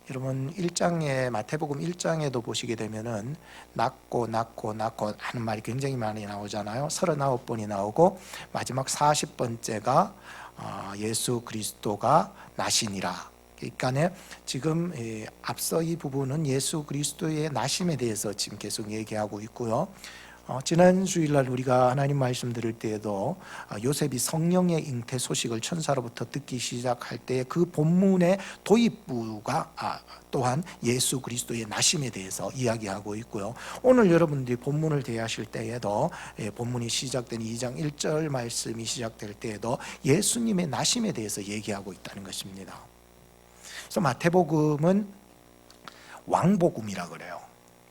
여러분 1장에 마태복음 1장에도 보시게 되면은 낳고 하는 말이 굉장히 많이 나오잖아요. 39번이 나오고 마지막 40번째가 예수 그리스도가 나시니라. 그러니까 지금 앞서 이 부분은 예수 그리스도의 나심에 대해서 지금 계속 얘기하고 있고요. 지난 주일날 우리가 하나님 말씀 들을 때에도 요셉이 성령의 잉태 소식을 천사로부터 듣기 시작할 때 그 본문의 도입부가 또한 예수 그리스도의 나심에 대해서 이야기하고 있고요. 오늘 여러분들이 본문을 대하실 때에도 본문이 시작된 2장 1절 말씀이 시작될 때에도 예수님의 나심에 대해서 얘기하고 있다는 것입니다. 그래서 마태복음은 왕복음이라 그래요.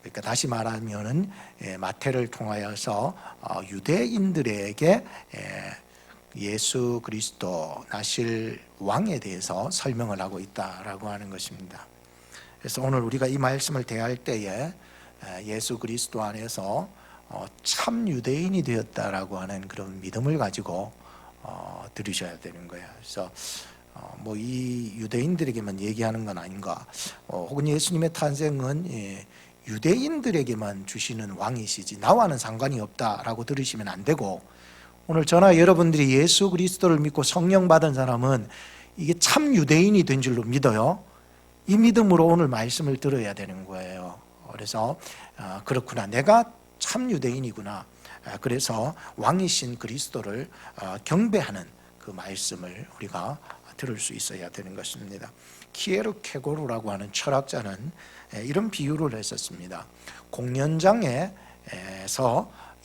그러니까 다시 말하면은 마태를 통하여서 유대인들에게 예수 그리스도 나실 왕에 대해서 설명을 하고 있다라고 하는 것입니다. 그래서 오늘 우리가 이 말씀을 대할 때에 예수 그리스도 안에서 참 유대인이 되었다라고 하는 그런 믿음을 가지고 들으셔야 되는 거예요. 그래서 뭐 이 유대인들에게만 얘기하는 건 아닌가, 혹은 예수님의 탄생은 유대인들에게만 주시는 왕이시지 나와는 상관이 없다라고 들으시면 안 되고, 오늘 저나 여러분들이 예수 그리스도를 믿고 성령 받은 사람은 이게 참 유대인이 된 줄로 믿어요. 이 믿음으로 오늘 말씀을 들어야 되는 거예요. 그래서 그렇구나, 내가 참 유대인이구나, 그래서 왕이신 그리스도를 경배하는 그 말씀을 우리가 들을 수 있어야 되는 것입니다. 키에르케고르라고 하는 철학자는 이런 비유를 했었습니다. 공연장에서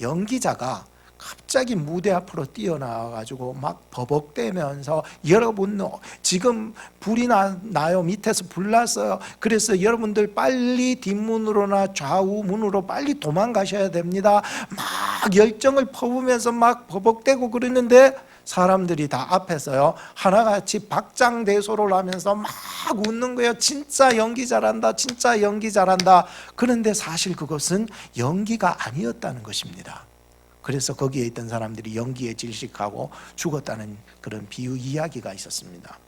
연기자가 갑자기 무대 앞으로 뛰어나와가지고 막 버벅대면서, 여러분 지금 불이 나요, 밑에서 불 났어요, 그래서 여러분들 빨리 뒷문으로나 좌우문으로 빨리 도망가셔야 됩니다, 막 열정을 퍼부으면서 막 버벅대고 그러는데 사람들이 다 앞에서요 하나같이 박장대소를 하면서 막 웃는 거예요. 진짜 연기 잘한다, 진짜 연기 잘한다. 그런데 사실 그것은 연기가 아니었다는 것입니다. 그래서 거기에 있던 사람들이 연기에 질식하고 죽었다는 그런 비유 이야기가 있었습니다.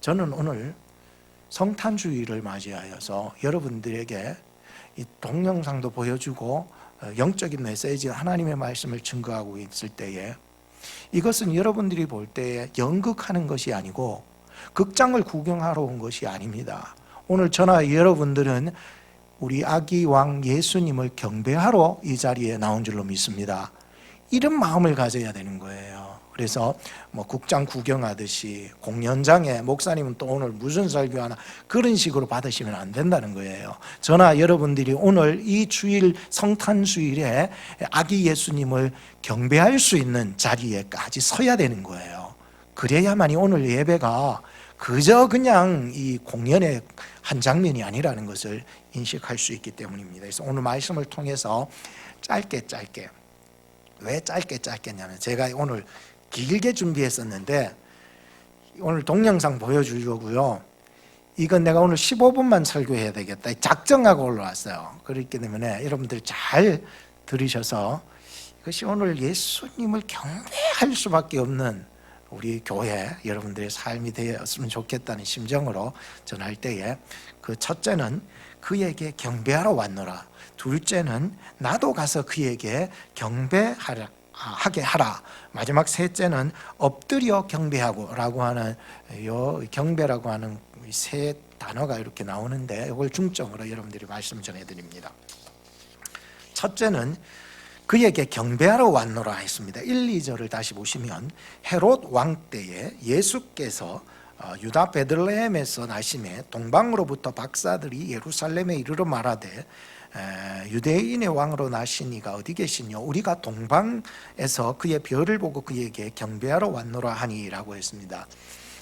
저는 오늘 성탄주의를 맞이하여서 여러분들에게 이 동영상도 보여주고 영적인 메시지, 하나님의 말씀을 증거하고 있을 때에, 이것은 여러분들이 볼 때 연극하는 것이 아니고 극장을 구경하러 온 것이 아닙니다. 오늘 저나 여러분들은 우리 아기 왕 예수님을 경배하러 이 자리에 나온 줄로 믿습니다. 이런 마음을 가져야 되는 거예요. 그래서 뭐 국장 구경하듯이 공연장에 목사님은 또 오늘 무슨 설교하나 그런 식으로 받으시면 안 된다는 거예요. 저나 여러분들이 오늘 이 주일 성탄주일에 아기 예수님을 경배할 수 있는 자리에까지 서야 되는 거예요. 그래야만이 오늘 예배가 그저 그냥 이 공연의 한 장면이 아니라는 것을 인식할 수 있기 때문입니다. 그래서 오늘 말씀을 통해서 짧게, 왜 짧게 했냐면, 제가 오늘 길게 준비했었는데 오늘 동영상 보여주려고요. 이건 내가 오늘 15분만 설교해야 되겠다 작정하고 올라왔어요. 그렇기 때문에 여러분들 잘 들으셔서 이것이 오늘 예수님을 경배할 수밖에 없는 우리 교회 여러분들의 삶이 되었으면 좋겠다는 심정으로 전할 때에, 그 첫째는 그에게 경배하러 왔노라, 둘째는 나도 가서 그에게 경배하게 하라, 마지막 셋째는 엎드려 경배하고 라고 하는 요 경배라고 하는 세 단어가 이렇게 나오는데, 이걸 중점으로 여러분들이 말씀 전해드립니다. 첫째는 그에게 경배하러 왔노라 했습니다. 1, 2절을 다시 보시면, 헤롯 왕 때에 예수께서 유다 베들레헴에서 나심에 동방으로부터 박사들이 예루살렘에 이르러 말하되, 유대인의 왕으로 나신 이가 어디 계시뇨? 우리가 동방에서 그의 별을 보고 그에게 경배하러 왔노라 하니라고 했습니다.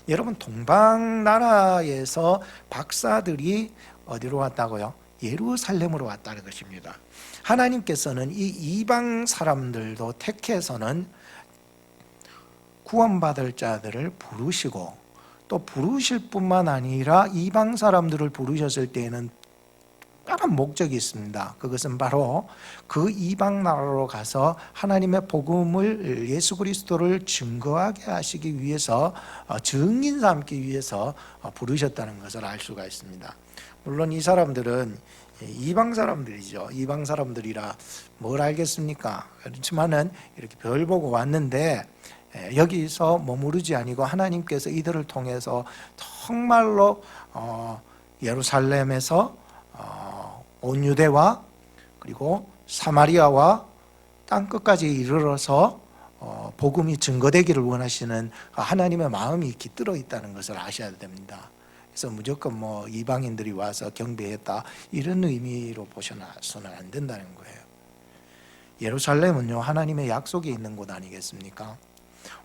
여러분, 동방 나라에서 박사들이 어디로 왔다고요? 예루살렘으로 왔다는 것입니다. 하나님께서는 이 이방 사람들도 택해서는 구원받을 자들을 부르시고, 또 부르실 뿐만 아니라 이방 사람들을 부르셨을 때에는 목적이 있습니다. 그것은 바로 그 이방 나라로 가서 하나님의 복음을, 예수 그리스도를 증거하게 하시기 위해서, 증인 삼기 위해서 부르셨다는 것을 알 수가 있습니다. 물론 이 사람들은 이방 사람들이죠. 이방 사람들이라 뭘 알겠습니까? 그렇지만은 이렇게 별 보고 왔는데 여기서 머무르지 아니고 하나님께서 이들을 통해서 정말로 예루살렘에서 온 유대와 그리고 사마리아와 땅 끝까지 이르러서 복음이 증거되기를 원하시는 하나님의 마음이 깃들어 있다는 것을 아셔야 됩니다. 그래서 무조건 이방인들이 와서 경배했다 이런 의미로 보셔서는 안 된다는 거예요. 예루살렘은요, 하나님의 약속이 있는 곳 아니겠습니까?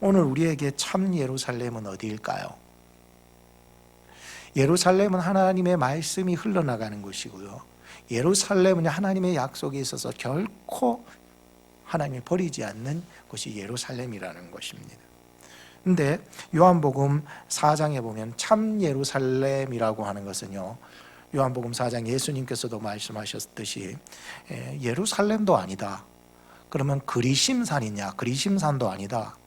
오늘 우리에게 참 예루살렘은 어디일까요? 예루살렘은 하나님의 말씀이 흘러나가는 곳이고요, 예루살렘은 하나님의 약속이 있어서 결코 하나님이 버리지 않는 곳이 예루살렘이라는 것입니다. 근데 요한복음 4장에 보면 참 예루살렘이라고 하는 것은요, 요한복음 4장 예수님께서도 말씀하셨듯이 예루살렘도 아니다. 그러면 그리심산이냐? 그리심산도 아니다.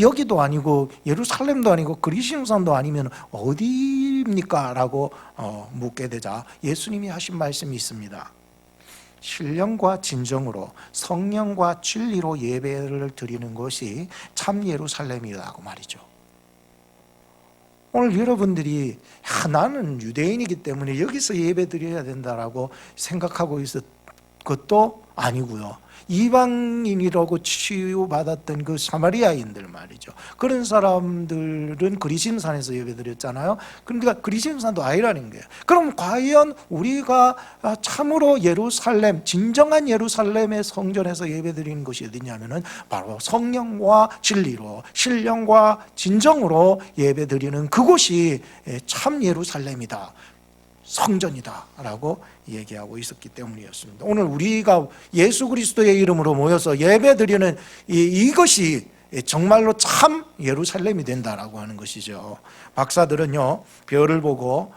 여기도 아니고 예루살렘도 아니고 그리심산도 아니면 어디입니까? 라고 묻게 되자 예수님이 하신 말씀이 있습니다. 신령과 진정으로 성령과 진리로 예배를 드리는 것이 참 예루살렘이라고 말이죠. 오늘 여러분들이 나는 유대인이기 때문에 여기서 예배 드려야 된다라고 생각하고 있을 것도 아니고요, 이방인이라고 치유받았던 그 사마리아인들 말이죠. 그런 사람들은 그리심산에서 예배드렸잖아요. 그러니까 그리심산도 아니라는 거예요. 그럼 과연 우리가 참으로 예루살렘, 진정한 예루살렘의 성전에서 예배드리는 것이 어디냐면은 바로 성령과 진리로, 신령과 진정으로 예배드리는 그곳이 참 예루살렘이다, 성전이다 라고 얘기하고 있었기 때문이었습니다. 오늘 우리가 예수 그리스도의 이름으로 모여서 예배드리는 이것이 정말로 참 예루살렘이 된다라고 하는 것이죠. 박사들은요, 별을 보고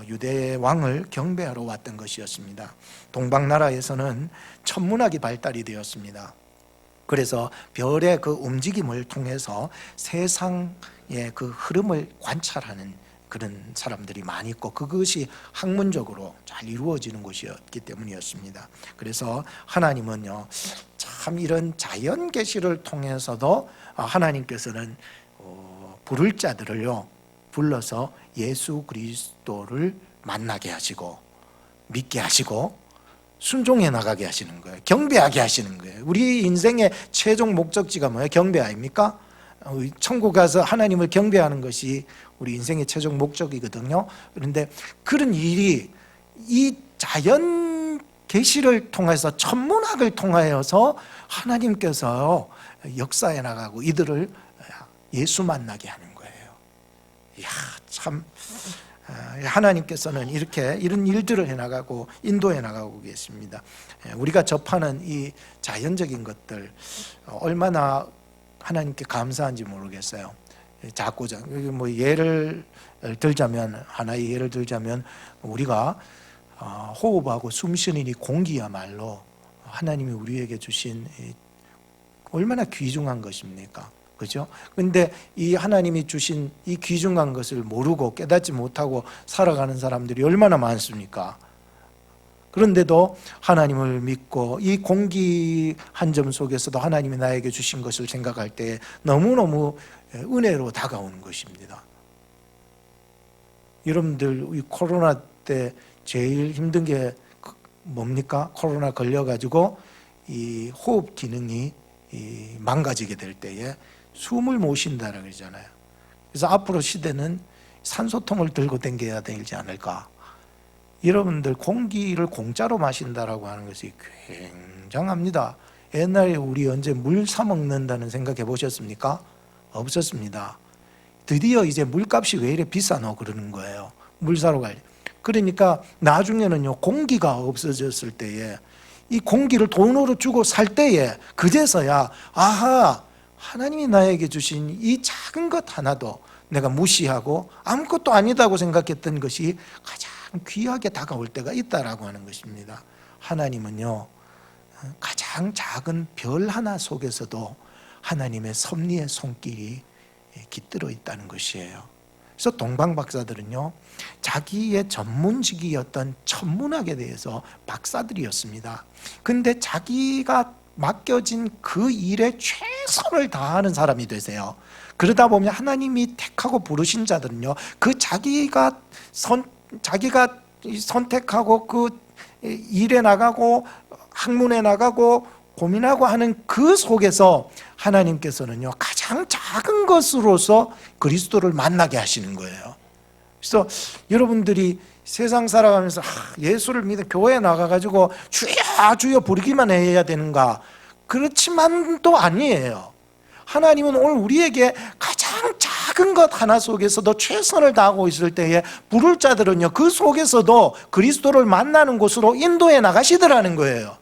유대 왕을 경배하러 왔던 것이었습니다. 동방나라에서는 천문학이 발달이 되었습니다. 그래서 별의 그 움직임을 통해서 세상의 그 흐름을 관찰하는 그런 사람들이 많이 있고, 그것이 학문적으로 잘 이루어지는 것이었기 때문이었습니다. 그래서 하나님은요, 참 이런 자연 계시를 통해서도 하나님께서는 부를 자들을요 불러서 예수 그리스도를 만나게 하시고 믿게 하시고 순종해 나가게 하시는 거예요. 경배하게 하시는 거예요. 우리 인생의 최종 목적지가 뭐예요? 경배 아닙니까? 천국 가서 하나님을 경배하는 것이 우리 인생의 최종 목적이거든요. 그런데 그런 일이 이 자연 계시를 통해서, 천문학을 통하여서 하나님께서 역사해 나가고 이들을 예수 만나게 하는 거예요. 이야, 참 하나님께서는 이런 일들을 해나가고 인도해 나가고 계십니다. 우리가 접하는 이 자연적인 것들 얼마나 하나님께 감사한지 모르겠어요. 자꾸자 예를 들자면, 하나의 예를 들자면, 우리가 호흡하고 숨쉬는 이 공기야말로 하나님이 우리에게 주신 얼마나 귀중한 것입니까? 그죠? 근데 이 하나님이 주신 이 귀중한 것을 모르고 깨닫지 못하고 살아가는 사람들이 얼마나 많습니까? 그런데도 하나님을 믿고 이 공기 한 점 속에서도 하나님이 나에게 주신 것을 생각할 때 너무너무 은혜로 다가오는 것입니다. 여러분들 이 코로나 때 제일 힘든 게 뭡니까? 코로나 걸려가지고 이 호흡 기능이 망가지게 될 때에 숨을 못 쉰다라고 그러잖아요. 그래서 앞으로 시대는 산소통을 들고 다녀야 되지 않을까. 여러분들 공기를 공짜로 마신다라고 하는 것이 굉장합니다. 옛날에 우리 언제 물 사 먹는다는 생각해 보셨습니까? 없었습니다. 드디어 이제 물값이 왜 이래 비싸노 그러는 거예요. 물 사러 갈. 그러니까 나중에는요, 공기가 없어졌을 때에 이 공기를 돈으로 주고 살 때에 그제서야 아하, 하나님이 나에게 주신 이 작은 것 하나도 내가 무시하고 아무것도 아니다고 생각했던 것이 가장 참 귀하게 다가올 때가 있다라고 하는 것입니다. 하나님은요, 가장 작은 별 하나 속에서도 하나님의 섭리의 손길이 깃들어 있다는 것이에요. 그래서 동방 박사들은요, 자기의 전문직이었던 천문학에 대해서 박사들이었습니다. 근데 자기가 맡겨진 그 일에 최선을 다하는 사람이 되세요. 그러다 보면 하나님이 택하고 부르신 자들은요, 그 자기가 선택하고 그 일에 나가고 학문에 나가고 고민하고 하는 그 속에서 하나님께서는요, 가장 작은 것으로서 그리스도를 만나게 하시는 거예요. 그래서 여러분들이 세상 살아가면서 예수를 믿어 교회에 나가가지고 주여 주여 부르기만 해야 되는가? 그렇지만도 아니에요. 하나님은 오늘 우리에게 가장 작은 것 하나 속에서도 최선을 다하고 있을 때에 부를 자들은요, 그 속에서도 그리스도를 만나는 곳으로 인도해 나가시더라는 거예요.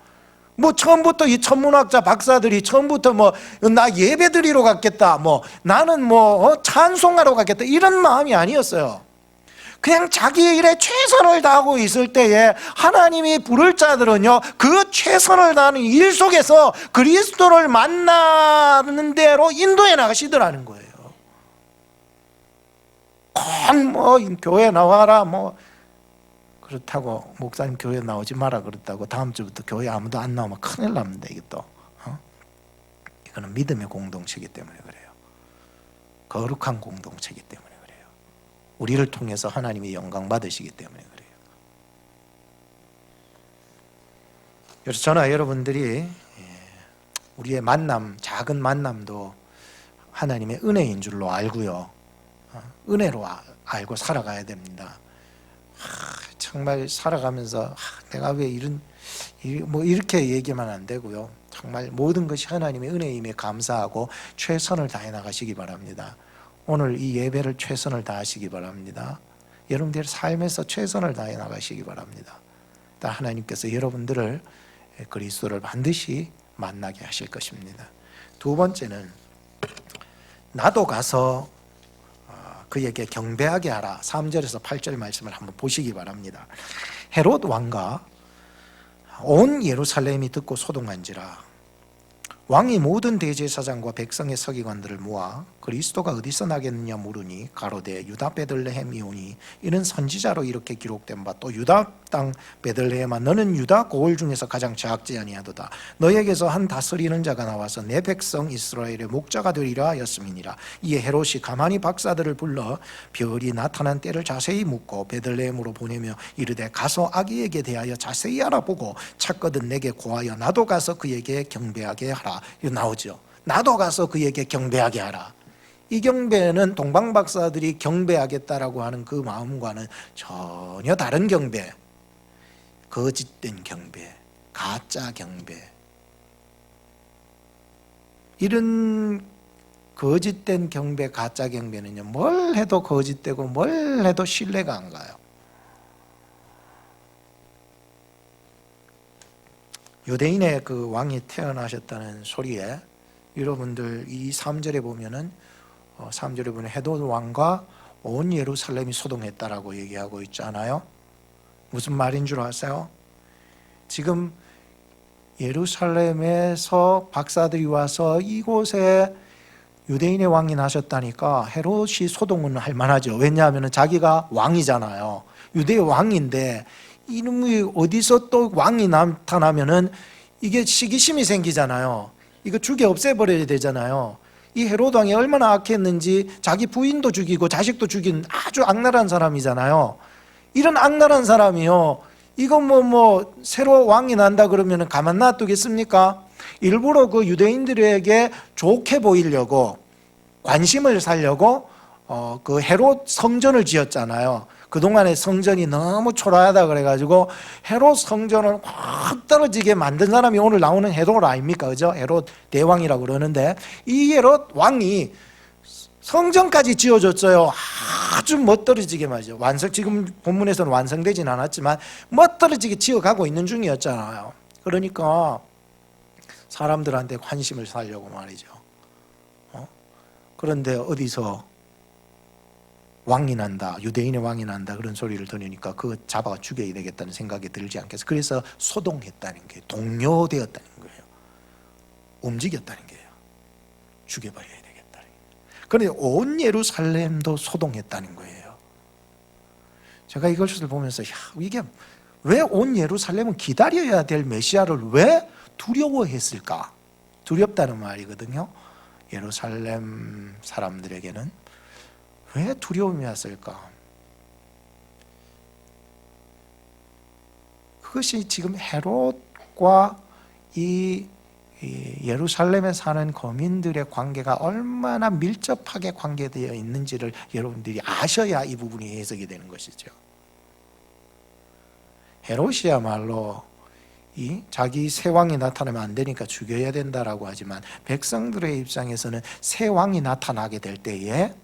뭐 처음부터 이 천문학자 박사들이 처음부터 뭐 나 예배드리러 갔겠다, 뭐 나는 뭐 찬송하러 갔겠다, 이런 마음이 아니었어요. 그냥 자기의 일에 최선을 다하고 있을 때에 하나님이 부를 자들은요, 그 최선을 다하는 일 속에서 그리스도를 만나는 대로 인도해 나가시더라는 거예요. 뭐 교회 나와라, 뭐 그렇다고 목사님 교회 나오지 마라 그렇다고 다음 주부터 교회 아무도 안 나오면 큰일 납니다. 이게 또 이거는 믿음의 공동체이기 때문에 그래요. 거룩한 공동체이기 때문에 그래요. 우리를 통해서 하나님이 영광 받으시기 때문에 그래요. 그래서 저나 여러분들이 우리의 만남, 작은 만남도 하나님의 은혜인 줄로 알고요, 은혜로 알고 살아가야 됩니다. 정말 살아가면서 내가 왜 뭐 이렇게 얘기만 안 되고요, 정말 모든 것이 하나님의 은혜임에 감사하고 최선을 다해 나가시기 바랍니다. 오늘 이 예배를 최선을 다하시기 바랍니다. 여러분들의 삶에서 최선을 다해 나가시기 바랍니다. 하나님께서 여러분들을 그리스도를 반드시 만나게 하실 것입니다. 두 번째는 나도 가서 그에게 경배하게 하라. 3절에서 8절 말씀을 한번 보시기 바랍니다. 헤롯 왕과 온 예루살렘이 듣고 소동한지라. 왕이 모든 대제사장과 백성의 서기관들을 모아 그리스도가 어디서 나겠느냐 물으니 가로되 유다 베들레헴이오니 이는 선지자로 이렇게 기록된 바 또 유다 땅 베들레헴아 너는 유다 고을 중에서 가장 작지 아니하도다. 너에게서 한 다스리는 자가 나와서 내 백성 이스라엘의 목자가 되리라 하였음이니라. 이에 헤롯이 가만히 박사들을 불러 별이 나타난 때를 자세히 묻고 베들레헴으로 보내며 이르되 가서 아기에게 대하여 자세히 알아보고 찾거든 내게 고하여 나도 가서 그에게 경배하게 하라. 이거 나오죠. 나도 가서 그에게 경배하게 하라. 이 경배는 동방 박사들이 경배하겠다라고 하는 그 마음과는 전혀 다른 경배, 거짓된 경배, 가짜 경배. 이런 거짓된 경배, 가짜 경배는요, 뭘 해도 거짓되고 뭘 해도 신뢰가 안 가요. 유대인의 그 왕이 태어나셨다는 소리에 여러분들 이 3절에 보면은 3절에 보면 헤롯 왕과 온 예루살렘이 소동했다라고 얘기하고 있잖아요. 무슨 말인 줄 아세요? 지금 예루살렘에서 박사들이 와서 이곳에 유대인의 왕이 나셨다니까 헤롯이 소동은 할 만하죠. 왜냐하면 자기가 왕이잖아요. 유대의 왕인데 이놈이 어디서 또 왕이 나타나면은 이게 시기심이 생기잖아요. 이거 죽여 없애버려야 되잖아요. 이 헤롯 왕이 얼마나 악했는지 자기 부인도 죽이고 자식도 죽인 아주 악랄한 사람이잖아요. 이런 악랄한 사람이요, 이거 뭐 새로 왕이 난다 그러면 가만 놔두겠습니까? 일부러 그 유대인들에게 좋게 보이려고 관심을 살려고 그 헤롯 성전을 지었잖아요. 그동안의 성전이 너무 초라하다 그래가지고 헤롯 성전을 확 떨어지게 만든 사람이 오늘 나오는 헤롯 아닙니까? 그죠? 헤롯 대왕이라고 그러는데 이 헤롯 왕이 성전까지 지어줬어요. 아주 멋들어지게 말이죠. 지금 본문에서는 완성되진 않았지만 멋들어지게 지어가고 있는 중이었잖아요. 그러니까 사람들한테 관심을 살려고 말이죠. 그런데 어디서 왕이 난다, 유대인의 왕이 난다 그런 소리를 들으니까 그거 잡아가 죽여야 되겠다는 생각이 들지 않겠어요? 그래서 소동했다는 거예요. 동요되었다는 거예요. 움직였다는 거예요. 죽여버려야 되겠다는 거예요. 그런데 온 예루살렘도 소동했다는 거예요. 제가 이것을 보면서 이게 왜 온 예루살렘은 기다려야 될 메시아를 왜 두려워했을까? 두렵다는 말이거든요. 예루살렘 사람들에게는 왜 두려움이 왔을까? 그것이 지금 헤롯과 이 예루살렘에 사는 거민들의 관계가 얼마나 밀접하게 관계되어 있는지를 여러분들이 아셔야 이 부분이 해석이 되는 것이죠. 헤롯이야말로 자기 새 왕이 나타나면 안 되니까 죽여야 된다라고 하지만 백성들의 입장에서는 새 왕이 나타나게 될 때에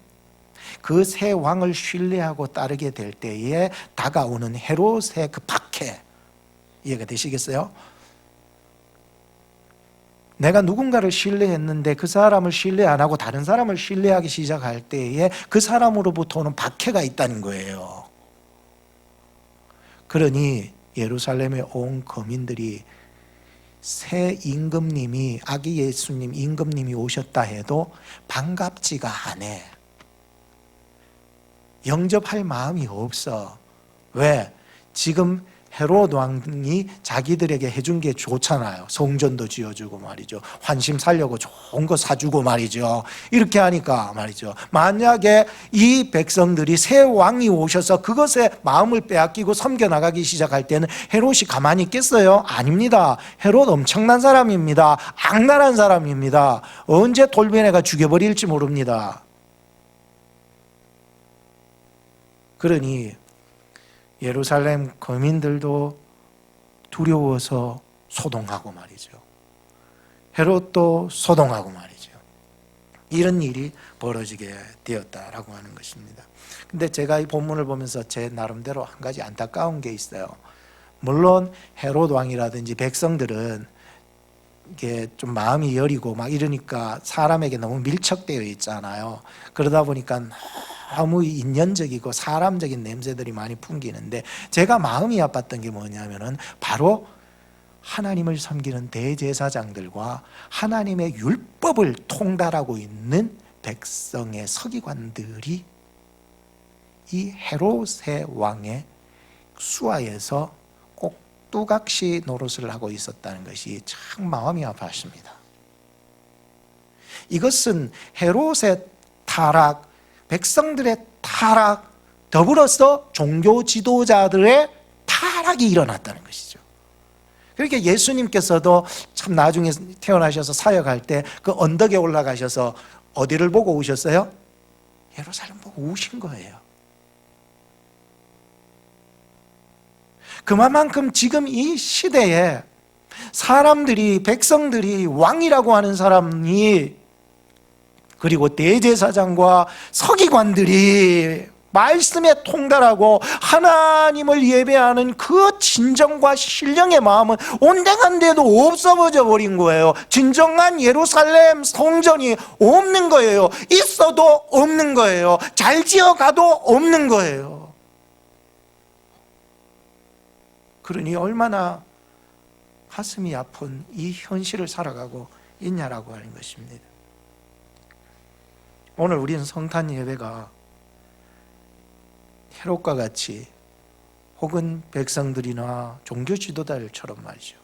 그 새 왕을 신뢰하고 따르게 될 때에 다가오는 헤롯의 그 박해, 이해가 되시겠어요? 내가 누군가를 신뢰했는데 그 사람을 신뢰 안 하고 다른 사람을 신뢰하기 시작할 때에 그 사람으로부터 오는 박해가 있다는 거예요. 그러니 예루살렘에 온 거민들이 새 임금님이, 아기 예수님 임금님이 오셨다 해도 반갑지가 않아. 영접할 마음이 없어. 왜? 지금 헤롯 왕이 자기들에게 해준 게 좋잖아요. 성전도 지어주고 말이죠. 환심 살려고 좋은 거 사주고 말이죠. 이렇게 하니까 말이죠. 만약에 이 백성들이 새 왕이 오셔서 그것에 마음을 빼앗기고 섬겨나가기 시작할 때는 헤롯이 가만히 있겠어요? 아닙니다. 헤롯 엄청난 사람입니다. 악랄한 사람입니다. 언제 돌변해가 죽여버릴지 모릅니다. 그러니 예루살렘 거민들도 두려워서 소동하고 말이죠. 헤롯도 소동하고 말이죠. 이런 일이 벌어지게 되었다라고 하는 것입니다. 근데 제가 이 본문을 보면서 제 나름대로 한 가지 안타까운 게 있어요. 물론 헤롯 왕이라든지 백성들은 이게 좀 마음이 여리고 막 이러니까 사람에게 너무 밀착되어 있잖아요. 그러다 보니까 너무 인연적이고 사람적인 냄새들이 많이 풍기는데, 제가 마음이 아팠던 게 뭐냐면은 바로 하나님을 섬기는 대제사장들과 하나님의 율법을 통달하고 있는 백성의 서기관들이 이 헤롯의 왕의 수하에서 꼭두각시 노릇을 하고 있었다는 것이 참 마음이 아팠습니다. 이것은 헤롯의 타락, 백성들의 타락, 더불어서 종교 지도자들의 타락이 일어났다는 것이죠. 그러니까 예수님께서도 참 나중에 태어나셔서 사역할 때 그 언덕에 올라가셔서 어디를 보고 오셨어요? 예루살렘 보고 우신 거예요. 그만큼 지금 이 시대에 사람들이, 백성들이, 왕이라고 하는 사람이, 그리고 대제사장과 서기관들이 말씀에 통달하고 하나님을 예배하는 그 진정과 신령의 마음은 온데간데도 없어져 버린 거예요. 진정한 예루살렘 성전이 없는 거예요. 있어도 없는 거예요. 잘 지어가도 없는 거예요. 그러니 얼마나 가슴이 아픈 이 현실을 살아가고 있냐라고 하는 것입니다. 오늘 우리는 성탄 예배가 헤롯과 같이, 혹은 백성들이나 종교 지도자들처럼 말이죠,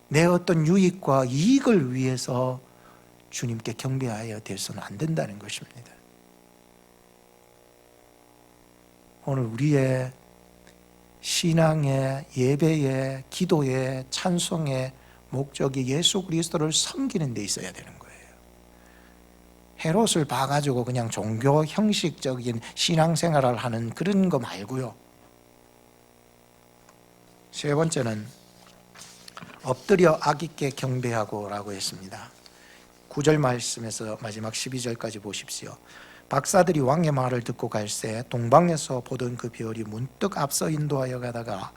내 어떤 유익과 이익을 위해서 주님께 경배하여 돼서는 안 된다는 것입니다. 오늘 우리의 신앙의, 예배의, 기도의, 찬송의 목적이 예수 그리스도를 섬기는 데 있어야 되는 거예요. 헤롯을 봐가지고 그냥 종교 형식적인 신앙생활을 하는 그런 거 말고요. 세 번째는 엎드려 악있게 경배하고 라고 했습니다. 9절 말씀에서 마지막 12절까지 보십시오. 박사들이 왕의 말을 듣고 갈새 동방에서 보던 그 별이 문득 앞서 인도하여 가다가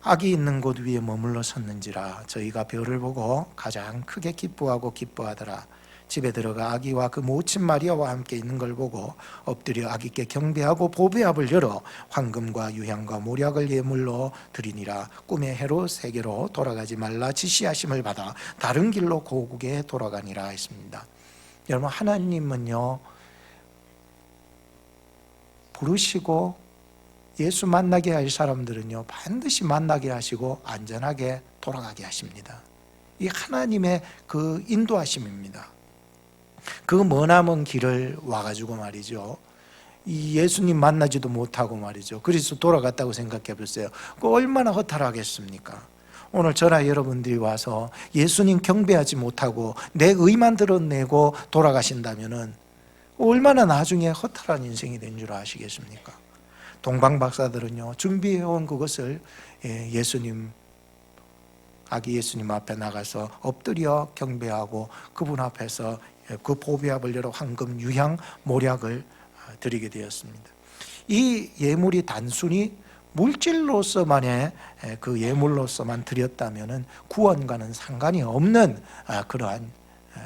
악이 있는 곳 위에 머물러 섰는지라 저희가 별을 보고 가장 크게 기뻐하고 기뻐하더라. 집에 들어가 아기와 그 모친 마리아와 함께 있는 걸 보고 엎드려 아기께 경배하고 보배압을 열어 황금과 유향과 모략을 예물로 드리니라. 꿈에 헤롯에게로 돌아가지 말라 지시하심을 받아 다른 길로 고국에 돌아가니라 했습니다. 여러분, 하나님은요, 부르시고 예수 만나게 할 사람들은요 반드시 만나게 하시고 안전하게 돌아가게 하십니다. 이 하나님의 그 인도하심입니다. 그 머나먼 길을 와가지고 말이죠, 이 예수님 만나지도 못하고 말이죠, 그리스도 돌아갔다고 생각해 보세요. 그 얼마나 허탈하겠습니까? 오늘 저나 여러분들이 와서 예수님 경배하지 못하고 내 의만 드러내고 돌아가신다면은 얼마나 나중에 허탈한 인생이 된 줄 아시겠습니까? 동방 박사들은요 준비해온 그것을 예수님, 아기 예수님 앞에 나가서 엎드려 경배하고 그분 앞에서 그 보배압을 열어 황금, 유향, 모략을 드리게 되었습니다. 이 예물이 단순히 물질로서만의 그 예물로서만 드렸다면은 구원과는 상관이 없는 그러한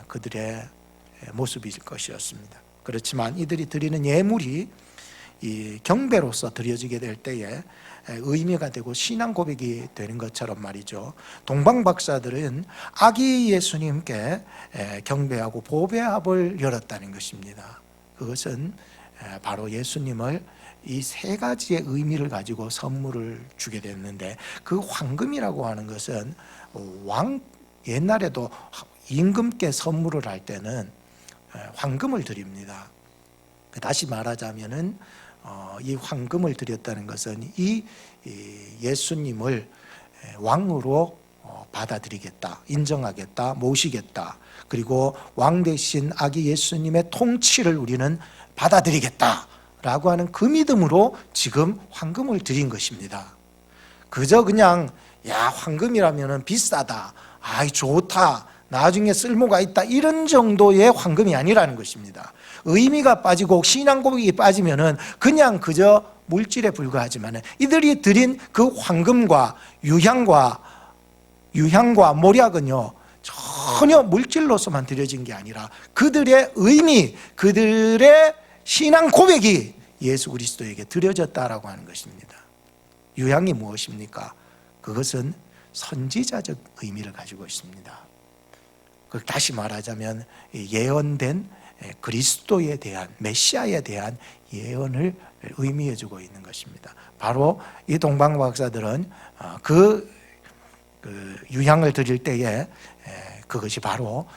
그들의 모습일 것이었습니다. 그렇지만 이들이 드리는 예물이 이 경배로서 드려지게 될 때에 의미가 되고 신앙 고백이 되는 것처럼 말이죠, 동방 박사들은 아기 예수님께 경배하고 보배압을 열었다는 것입니다. 그것은 바로 예수님을 이 세 가지의 의미를 가지고 선물을 주게 됐는데, 그 황금이라고 하는 것은 옛날에도 임금께 선물을 할 때는 황금을 드립니다. 다시 말하자면은 이 황금을 드렸다는 것은 이 예수님을 왕으로 받아들이겠다, 인정하겠다, 모시겠다, 그리고 왕 대신 아기 예수님의 통치를 우리는 받아들이겠다라고 하는 그 믿음으로 지금 황금을 드린 것입니다. 그저 그냥 야 황금이라면 비싸다, 아이 좋다, 나중에 쓸모가 있다, 이런 정도의 황금이 아니라는 것입니다. 의미가 빠지고 신앙 고백이 빠지면은 그냥 그저 물질에 불과하지만 이들이 드린 그 황금과 유향과 모략은요 전혀 물질로서만 드려진 게 아니라 그들의 의미, 그들의 신앙 고백이 예수 그리스도에게 드려졌다라고 하는 것입니다. 유향이 무엇입니까? 그것은 선지자적 의미를 가지고 있습니다. 다시 말하자면 예언된 그리스도에 대한, 메시아에 대한 예언을 의미해 주고 있는 것입니다. 바로 이 동방 박사들은 그 유향을 드릴 때에 그것이 바로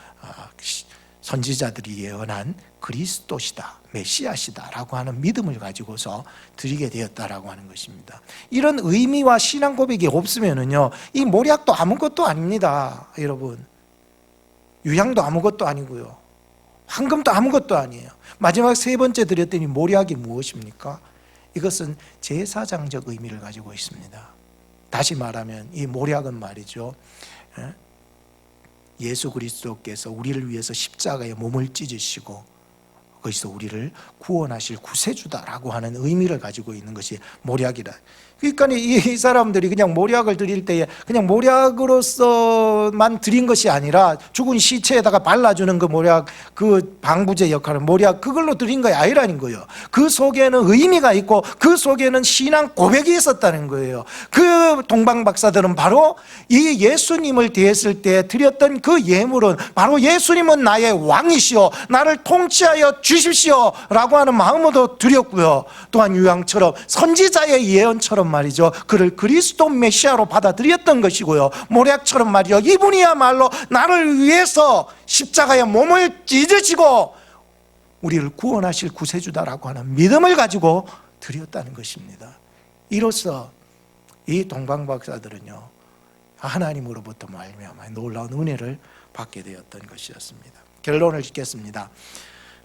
선지자들이 예언한 그리스도시다, 메시아시다라고 하는 믿음을 가지고서 드리게 되었다라고 하는 것입니다. 이런 의미와 신앙 고백이 없으면은요 이 모략도 아무것도 아닙니다. 여러분, 유향도 아무것도 아니고요, 황금도 아무것도 아니에요. 마지막 세 번째 드렸더니 모략이 무엇입니까? 이것은 제사장적 의미를 가지고 있습니다. 다시 말하면 이 모략은 말이죠, 예수 그리스도께서 우리를 위해서 십자가에 몸을 찢으시고 거기서 우리를 구원하실 구세주다라고 하는 의미를 가지고 있는 것이 모략이다. 그러니까 이 사람들이 그냥 모략을 드릴 때에 그냥 모략으로서만 드린 것이 아니라 죽은 시체에다가 발라주는 그 모략, 그 방부제 역할은 모략, 그걸로 드린 것이 아니라는 거예요. 그 속에는 의미가 있고 그 속에는 신앙 고백이 있었다는 거예요. 그 동방 박사들은 바로 이 예수님을 대했을 때 드렸던 그 예물은 바로 예수님은 나의 왕이시오, 나를 통치하여 주십시오 라고 하는 마음으로 드렸고요, 또한 유향처럼 선지자의 예언처럼 말이죠, 그를 그리스도 메시아로 받아들였던 것이고요, 모략처럼 말이죠, 이분이야말로 나를 위해서 십자가에 몸을 찢으시고 우리를 구원하실 구세주다라고 하는 믿음을 가지고 드렸다는 것입니다. 이로써 이 동방 박사들은요 하나님으로부터 말미암아 놀라운 은혜를 받게 되었던 것이었습니다. 결론을 짓겠습니다.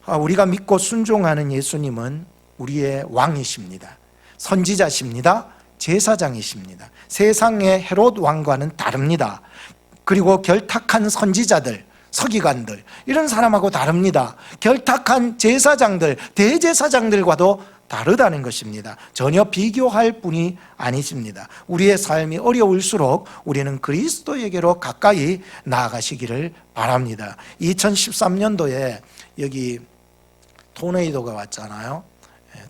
우리가 믿고 순종하는 예수님은 우리의 왕이십니다. 선지자십니다. 제사장이십니다. 세상의 헤롯 왕과는 다릅니다. 그리고 결탁한 선지자들, 서기관들, 이런 사람하고 다릅니다. 결탁한 제사장들, 대제사장들과도 다르다는 것입니다. 전혀 비교할 분이 아니십니다. 우리의 삶이 어려울수록 우리는 그리스도에게로 가까이 나아가시기를 바랍니다. 2013년도에 여기 토네이도가 왔잖아요.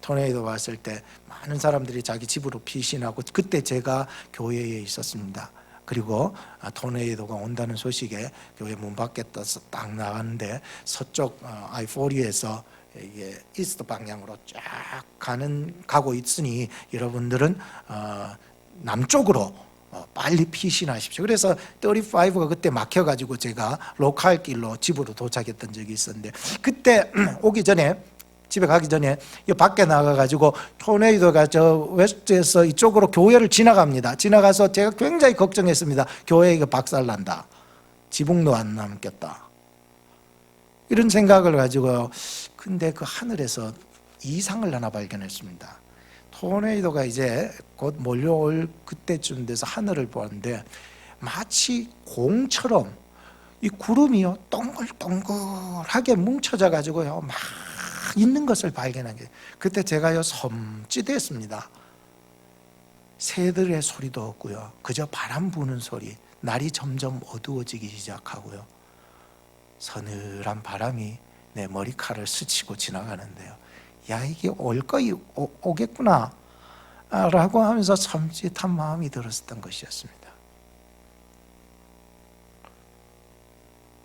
토네이도 왔을 때 많은 사람들이 자기 집으로 피신하고, 그때 제가 교회에 있었습니다. 그리고 토네이도가 온다는 소식에 교회 문 밖에 떠서 딱 나갔는데, 서쪽 I-40에서 이게 이스트 방향으로 쫙 가고 있으니 여러분들은 남쪽으로 빨리 피신하십시오. 그래서 35가 그때 막혀가지고 제가 로컬 길로 집으로 도착했던 적이 있었는데, 그때 오기 전에, 집에 가기 전에 이 밖에 나가가지고 토네이도가 저 웨스트에서 이쪽으로 교회를 지나갑니다. 지나가서 제가 굉장히 걱정했습니다. 교회 이거 박살난다, 지붕도 안 남겠다, 이런 생각을 가지고. 근데 그 하늘에서 이상을 하나 발견했습니다. 토네이도가 이제 곧 몰려올 그때쯤 돼서 하늘을 보았는데, 마치 공처럼 이 구름이요 동글동글하게 뭉쳐져 가지고요 막 있는 것을 발견한 게, 그때 제가요 섬찟했습니다. 새들의 소리도 없고요, 그저 바람 부는 소리. 날이 점점 어두워지기 시작하고요, 서늘한 바람이 내 머리카락을 스치고 지나가는데요, 야, 이게 오겠구나 라고 하면서 섬찟한 마음이 들었던 것이었습니다.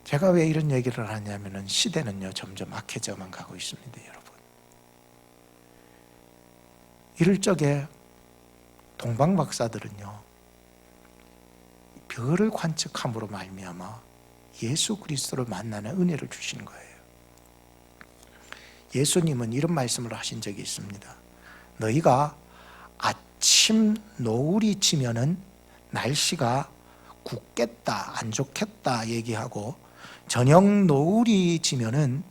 제가 왜 이런 얘기를 하냐면은, 시대는요 점점 악해져만 가고 있습니다, 여러분. 이럴 적에 동방 박사들은요 별을 관측함으로 말미암아 예수 그리스도를 만나는 은혜를 주시는 거예요. 예수님은 이런 말씀을 하신 적이 있습니다. 너희가 아침 노을이 지면은 날씨가 굳겠다, 안 좋겠다 얘기하고, 저녁 노을이 지면은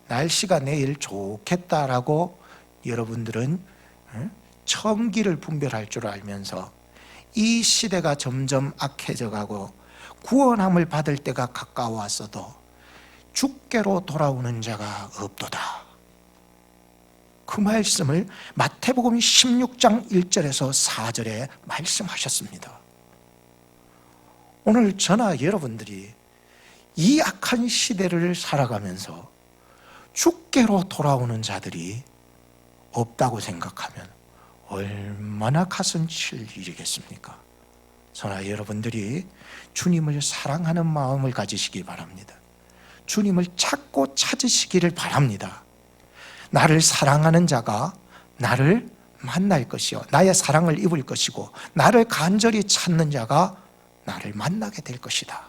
날씨가 내일 좋겠다라고 여러분들은 천기를 분별할 줄 알면서, 이 시대가 점점 악해져 가고 구원함을 받을 때가 가까웠어도 주께로 돌아오는 자가 없도다, 그 말씀을 마태복음 16장 1절에서 4절에 말씀하셨습니다. 오늘 저나 여러분들이 이 악한 시대를 살아가면서 주께로 돌아오는 자들이 없다고 생각하면 얼마나 가슴 칠 일이겠습니까? 저나 여러분들이 주님을 사랑하는 마음을 가지시기 바랍니다. 주님을 찾고 찾으시기를 바랍니다. 나를 사랑하는 자가 나를 만날 것이요, 나의 사랑을 입을 것이고, 나를 간절히 찾는 자가 나를 만나게 될 것이다.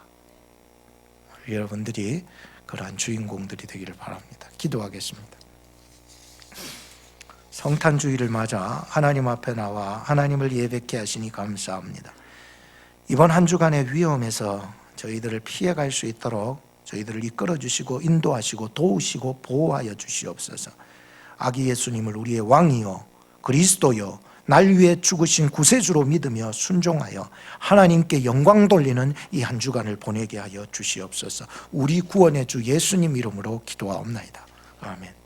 여러분들이 그러한 주인공들이 되기를 바랍니다. 기도하겠습니다. 성탄주의를 맞아 하나님 앞에 나와 하나님을 예배케 하시니 감사합니다. 이번 한 주간의 위험에서 저희들을 피해갈 수 있도록 저희들을 이끌어 주시고 인도하시고 도우시고 보호하여 주시옵소서. 아기 예수님을 우리의 왕이요 그리스도요 날 위해 죽으신 구세주로 믿으며 순종하여 하나님께 영광 돌리는 이 한 주간을 보내게 하여 주시옵소서. 우리 구원의 주 예수님 이름으로 기도하옵나이다. 아멘.